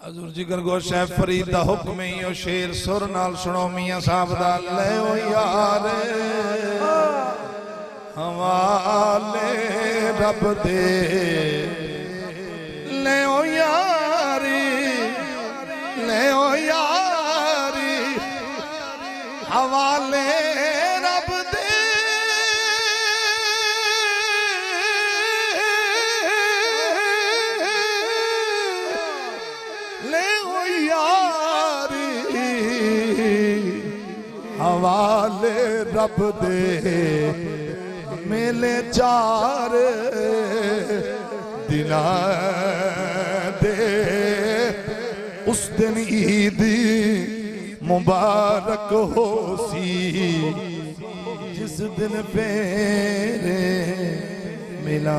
हजूर जिगर गो शेख फरीद दा हुक्म ही ओ शेर सुर नाल सुनो मियां साहब दा ले ओ यार हवाले रब दे ले ओ यारी ले ओ यारी हवाले रब दे ले ओ यारी हवाले रब दे मेले चार दिना दे उस दिन ईद मुबारक हो सी जिस दिन फेरे मिला